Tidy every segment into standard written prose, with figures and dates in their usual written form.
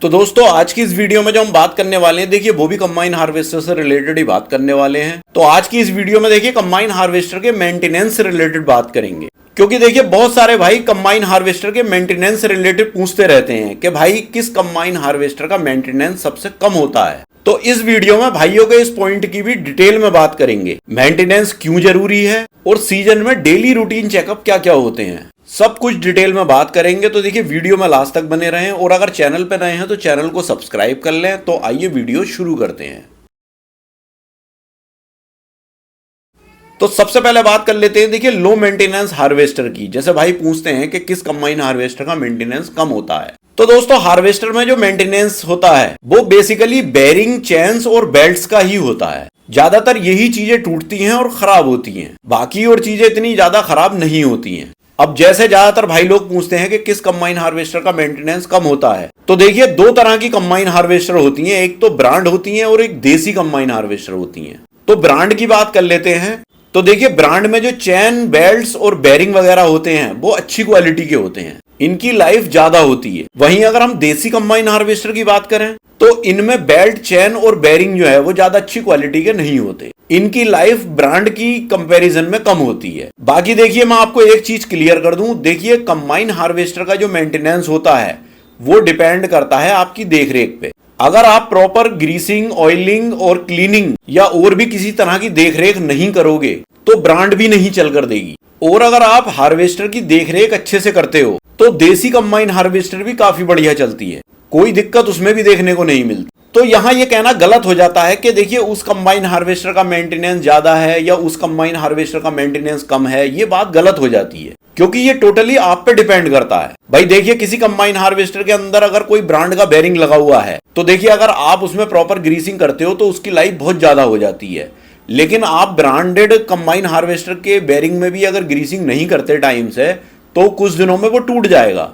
तो दोस्तों आज की इस वीडियो में जो हम बात करने वाले हैं, देखिए वो भी कंबाइन हार्वेस्टर से रिलेटेड ही बात करने वाले हैं। तो आज की इस वीडियो में देखिए कंबाइन हार्वेस्टर के मेंटेनेंस से रिलेटेड बात करेंगे, क्योंकि देखिए बहुत सारे भाई कंबाइन हार्वेस्टर के मेंटेनेंस से रिलेटेड पूछते रहते हैं कि भाई किस कंबाइन हार्वेस्टर का मेंटेनेंस सबसे कम होता है। तो इस वीडियो में भाइयों के इस पॉइंट की भी डिटेल में बात करेंगे, मेंटेनेंस क्यों जरूरी है और सीजन में डेली रूटीन चेकअप क्या क्या होते हैं, सब कुछ डिटेल में बात करेंगे। तो देखिए वीडियो में लास्ट तक बने रहें और अगर चैनल पर नए हैं तो चैनल को सब्सक्राइब कर लें। तो आइए वीडियो शुरू करते हैं। तो सबसे पहले बात कर लेते हैं देखिए लो मेंटेनेंस हार्वेस्टर की। जैसे भाई पूछते हैं कि किस कंबाइन हार्वेस्टर का मेंटेनेंस कम होता है, तो दोस्तों हार्वेस्टर में जो मेंटेनेंस होता है वो बेसिकली बेरिंग, चेन्स और बेल्ट्स का ही होता है। ज्यादातर यही चीजें टूटती हैं और खराब होती हैं, बाकी और चीजें इतनी ज्यादा खराब नहीं होती हैं। अब जैसे ज्यादातर भाई लोग पूछते हैं कि किस कंबाइन हार्वेस्टर का मेंटेनेंस कम होता है, तो देखिए दो तरह की कंबाइन हार्वेस्टर होती हैं, एक तो ब्रांड होती हैं और एक देसी कंबाइन हार्वेस्टर होती हैं। तो ब्रांड की बात कर लेते हैं। तो देखिए ब्रांड में जो चैन, बेल्ट्स और बेरिंग वगैरह होते हैं वो अच्छी क्वालिटी के होते हैं, इनकी लाइफ ज्यादा होती है। वहीं अगर हम देसी कंबाइन हार्वेस्टर की बात करें तो इनमें बेल्ट, चैन और बेरिंग जो है वो ज्यादा अच्छी क्वालिटी के नहीं होते, इनकी लाइफ ब्रांड की कंपैरिजन में कम होती है। बाकी देखिए मैं आपको एक चीज क्लियर कर दूं, देखिए कंबाइन हार्वेस्टर का जो मेंटेनेंस होता है वो डिपेंड करता है आपकी देखरेख पे। अगर आप प्रॉपर ग्रीसिंग, ऑयलिंग और क्लीनिंग या और भी किसी तरह की देखरेख नहीं करोगे तो ब्रांड भी नहीं चल कर देगी। और अगर आप हार्वेस्टर की देखरेख अच्छे से करते हो तो देसी कंबाइन हार्वेस्टर भी काफी बढ़िया चलती है, कोई दिक्कत उसमें भी देखने को नहीं मिलती। तो यहाँ ये कहना गलत हो जाता है कि देखिए उस कंबाइन हार्वेस्टर का मेंटेनेंस ज्यादा है या उस कंबाइन हार्वेस्टर का मेंटेनेंस कम है, ये बात गलत हो जाती है, क्योंकि ये टोटली आप पे डिपेंड करता है। भाई देखिए किसी कंबाइन हार्वेस्टर के अंदर अगर कोई ब्रांड का बेरिंग लगा हुआ है तो देखिए अगर आप उसमें प्रॉपर ग्रीसिंग करते हो तो उसकी लाइफ बहुत ज्यादा हो जाती है। लेकिन आप ब्रांडेड कंबाइन हार्वेस्टर के बेरिंग में भी अगर ग्रीसिंग नहीं करते टाइम से तो कुछ दिनों में वो टूट जाएगा।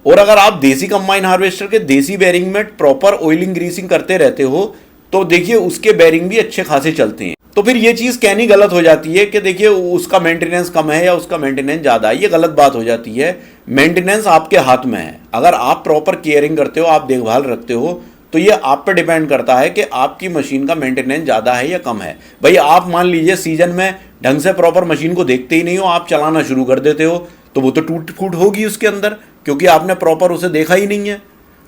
और अगर आप देसी कंबाइन हार्वेस्टर के देसी बेरिंग में प्रॉपर ऑयलिंग, ग्रीसिंग करते रहते हो तो देखिए उसके बेरिंग भी अच्छे खासे चलते हैं। तो फिर ये चीज कहनी गलत हो जाती है कि देखिए उसका मेंटेनेंस कम है या उसका मेंटेनेंस ज्यादा है, ये गलत बात हो जाती है। मेंटेनेंस आपके हाथ में है, अगर आप प्रॉपर केयरिंग करते हो, आप देखभाल रखते हो तो ये आप पे डिपेंड करता है कि आपकी मशीन का मेंटेनेंस ज्यादा है या कम है। भाई आप मान लीजिए सीजन में ढंग से प्रॉपर मशीन को देखते ही नहीं हो, आप चलाना शुरू कर देते हो तो वो तो टूट फूट होगी उसके अंदर, क्योंकि आपने प्रॉपर उसे देखा ही नहीं है।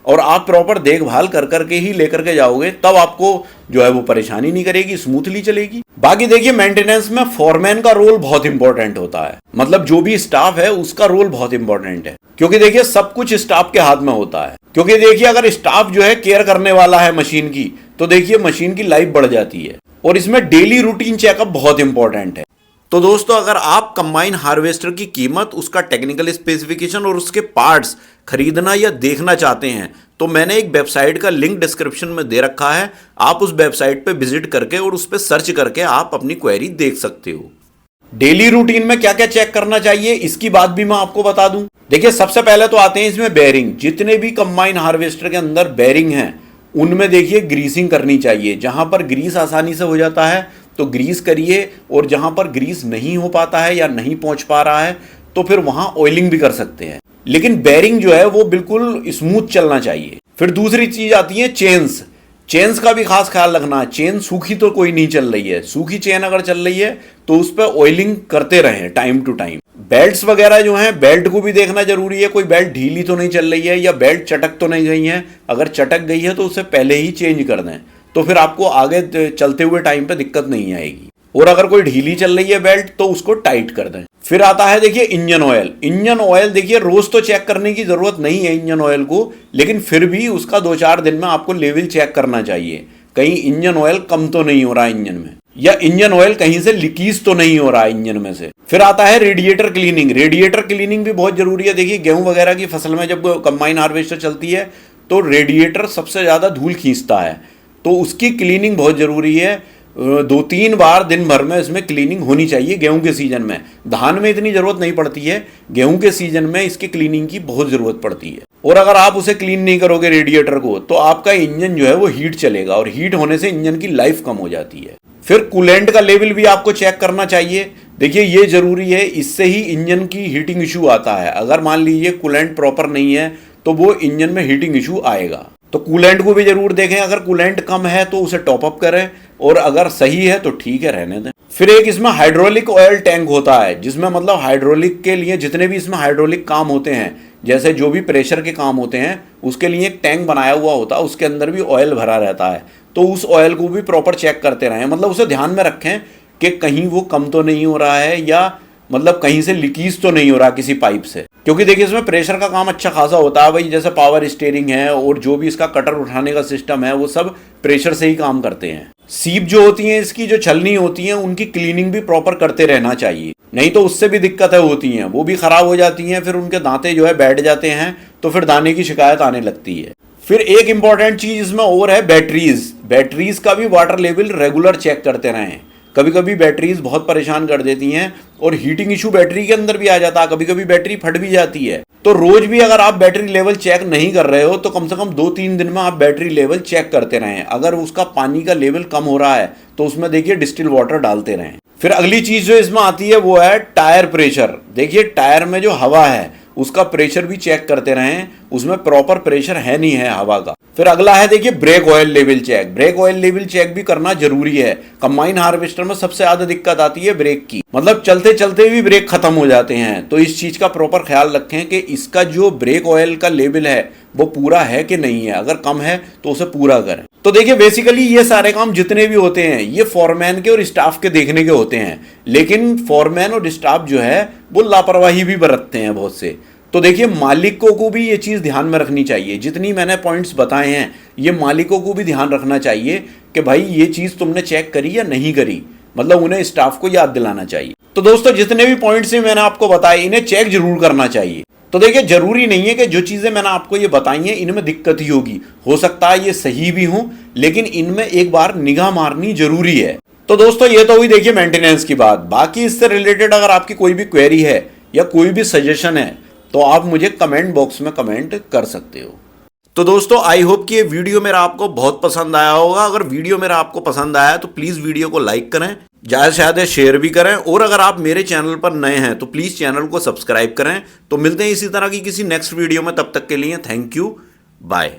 और आप प्रॉपर देखभाल कर करके ही लेकर के जाओगे तब आपको जो है वो परेशानी नहीं करेगी, स्मूथली चलेगी। बाकी देखिए मेंटेनेंस में फॉरमैन का रोल बहुत इंपॉर्टेंट होता है, मतलब जो भी स्टाफ है उसका रोल बहुत इंपॉर्टेंट है, क्योंकि देखिए सब कुछ स्टाफ के हाथ में होता है। क्योंकि देखिए अगर स्टाफ जो है केयर करने वाला है मशीन की तो देखिए मशीन की लाइफ बढ़ जाती है। और इसमें डेली रूटीन चेकअप बहुत इंपॉर्टेंट है। तो दोस्तों अगर आप कंबाइन हार्वेस्टर की कीमत, उसका टेक्निकल स्पेसिफिकेशन और उसके पार्ट्स खरीदना या देखना चाहते हैं तो मैंने एक वेबसाइट का लिंक डिस्क्रिप्शन में दे रखा है, आप उस वेबसाइट पे विजिट करके और उस पर सर्च करके आप अपनी क्वेरी देख सकते हो। डेली रूटीन में क्या क्या चेक करना चाहिए इसकी बात भी मैं आपको बता दूं। देखिए सबसे पहले तो आते हैं इसमें बेरिंग। जितने भी कंबाइन हार्वेस्टर के अंदर बेरिंग हैं उनमें देखिए ग्रीसिंग करनी चाहिए। जहां पर ग्रीस आसानी से हो जाता है तो ग्रीस करिए, और जहां पर ग्रीस नहीं हो पाता है या नहीं पहुंच पा रहा है तो फिर वहां ऑयलिंग भी कर सकते हैं। लेकिन बेरिंग जो है वो बिल्कुल स्मूथ चलना चाहिए। फिर दूसरी चीज आती है चेन्स। चेन्स का भी खास ख्याल रखना, चेन सूखी तो कोई नहीं चल रही है, सूखी चेन अगर चल रही है तो उस पर ऑयलिंग करते रहें टाइम टू टाइम। बेल्ट्स वगैरह जो हैं, बेल्ट को भी देखना जरूरी है, कोई बेल्ट ढीली तो नहीं चल रही है या बेल्ट चटक तो नहीं गई है। अगर चटक गई है तो उसे पहले ही चेंज कर दें, तो फिर आपको आगे चलते हुए टाइम पे दिक्कत नहीं आएगी। और अगर कोई ढीली चल रही है बेल्ट तो उसको टाइट कर दें। फिर आता है देखिए इंजन ऑयल। इंजन ऑयल देखिए रोज तो चेक करने की जरूरत नहीं है इंजन ऑयल को, लेकिन फिर भी उसका 2-4 दिन में आपको लेवल चेक करना चाहिए, कहीं इंजन ऑयल कम तो नहीं हो रहा है इंजन में, या इंजन ऑयल कहीं से लीकेज तो नहीं हो रहा है इंजन में से। फिर आता है रेडिएटर क्लीनिंग। रेडिएटर क्लीनिंग भी बहुत जरूरी है। देखिए गेहूं वगैरह की फसल में जब कंबाइन हार्वेस्टर चलती है तो रेडिएटर सबसे ज्यादा धूल खींचता है, तो उसकी क्लीनिंग बहुत जरूरी है। 2-3 बार दिन भर में इसमें क्लीनिंग होनी चाहिए गेहूं के सीजन में। धान में इतनी जरूरत नहीं पड़ती है, गेहूं के सीजन में इसकी क्लीनिंग की बहुत जरूरत पड़ती है। और अगर आप उसे क्लीन नहीं करोगे रेडिएटर को तो आपका इंजन जो है वो हीट चलेगा, और हीट होने से इंजन की लाइफ कम हो जाती है। फिर कूलेंट का लेवल भी आपको चेक करना चाहिए। देखिए ये जरूरी है, इससे ही इंजन की हीटिंग इशू आता है। अगर मान लीजिए कूलेंट प्रॉपर नहीं है तो वो इंजन में हीटिंग इशू आएगा। तो कूलेंट को भी जरूर देखें, अगर कूलेंट कम है तो उसे टॉप अप करें, और अगर सही है तो ठीक है, रहने दें। फिर एक इसमें हाइड्रोलिक ऑयल टैंक होता है, जिसमें मतलब हाइड्रोलिक के लिए जितने भी इसमें हाइड्रोलिक काम होते हैं, जैसे जो भी प्रेशर के काम होते हैं, उसके लिए एक टैंक बनाया हुआ होता है, उसके अंदर भी ऑयल भरा रहता है। तो उस ऑयल को भी प्रॉपर चेक करते रहें, मतलब उसे ध्यान में रखें कि कहीं वो कम तो नहीं हो रहा है, या मतलब कहीं से लीकेज तो नहीं हो रहा किसी पाइप से। क्योंकि देखिए इसमें प्रेशर का काम अच्छा खासा होता है भाई, जैसे पावर स्टीयरिंग है और जो भी इसका कटर उठाने का सिस्टम है, वो सब प्रेशर से ही काम करते हैं। सीप जो होती हैं इसकी, जो छलनी होती हैं, उनकी क्लीनिंग भी प्रॉपर करते रहना चाहिए, नहीं तो उससे भी दिक्कतें होती हैं, वो भी खराब हो जाती हैं, फिर उनके दांते जो है बैठ जाते हैं, तो फिर दाने की शिकायत आने लगती है। फिर एक इंपॉर्टेंट चीज इसमें और है बैटरीज का भी वाटर लेवल रेगुलर चेक करते रहें। कभी कभी बैटरीज बहुत परेशान कर देती हैं और हीटिंग इशू बैटरी के अंदर भी आ जाता है, कभी कभी बैटरी फट भी जाती है। तो रोज भी अगर आप बैटरी लेवल चेक नहीं कर रहे हो तो कम से कम 2-3 दिन में आप बैटरी लेवल चेक करते रहें। अगर उसका पानी का लेवल कम हो रहा है तो उसमें देखिए डिस्टिल वाटर डालते रहें। फिर अगली चीज जो इसमें आती है वो है टायर प्रेशर। देखिए टायर में जो हवा है उसका प्रेशर भी चेक करते रहें, उसमें प्रॉपर प्रेशर है नहीं है हवा का। फिर अगला है देखिए brake oil level check. Brake oil level check भी करना जरूरी है। कंबाइन हार्वेस्टर में सबसे ज्यादा दिक्कत आती है ब्रेक की, मतलब चलते चलते भी ब्रेक खत्म हो जाते हैं। तो इस चीज का प्रॉपर ख्याल रखें कि इसका जो ब्रेक ऑयल का लेवल है वो पूरा है कि नहीं है, अगर कम है तो उसे पूरा करें। तो देखिए बेसिकली ये सारे काम जितने भी होते हैं ये फॉरमैन के और स्टाफ के देखने के होते हैं, लेकिन फॉरमैन और स्टाफ जो है वो लापरवाही भी बरतते हैं बहुत से। तो देखिए मालिकों को भी ये चीज़ ध्यान में रखनी चाहिए, जितनी मैंने पॉइंट्स बताए हैं ये मालिकों को भी ध्यान रखना चाहिए कि भाई ये चीज़ तुमने चेक करी या नहीं करी, मतलब उन्हें स्टाफ को याद दिलाना चाहिए। तो दोस्तों जितने भी पॉइंट्स मैंने आपको बताए इन्हें चेक जरूर करना चाहिए। तो देखिए जरूरी नहीं है कि जो चीज़ें मैंने आपको ये बताई हैं इनमें दिक्कत ही होगी, हो सकता है ये सही भी हों, लेकिन इनमें एक बार निगाह मारनी जरूरी है। तो दोस्तों ये तो हुई देखिए मेंटेनेंस की बात। बाकी इससे रिलेटेड अगर आपकी कोई भी क्वेरी है या कोई भी सजेशन है तो आप मुझे कमेंट बॉक्स में कमेंट कर सकते हो। तो दोस्तों आई होप कि ये वीडियो मेरा आपको बहुत पसंद आया होगा। अगर वीडियो मेरा आपको पसंद आया तो प्लीज़ वीडियो को लाइक करें, ज़्यादा से ज़्यादा शेयर भी करें, और अगर आप मेरे चैनल पर नए हैं तो प्लीज़ चैनल को सब्सक्राइब करें। तो मिलते हैं इसी तरह की किसी नेक्स्ट वीडियो में, तब तक के लिए थैंक यू, बाय।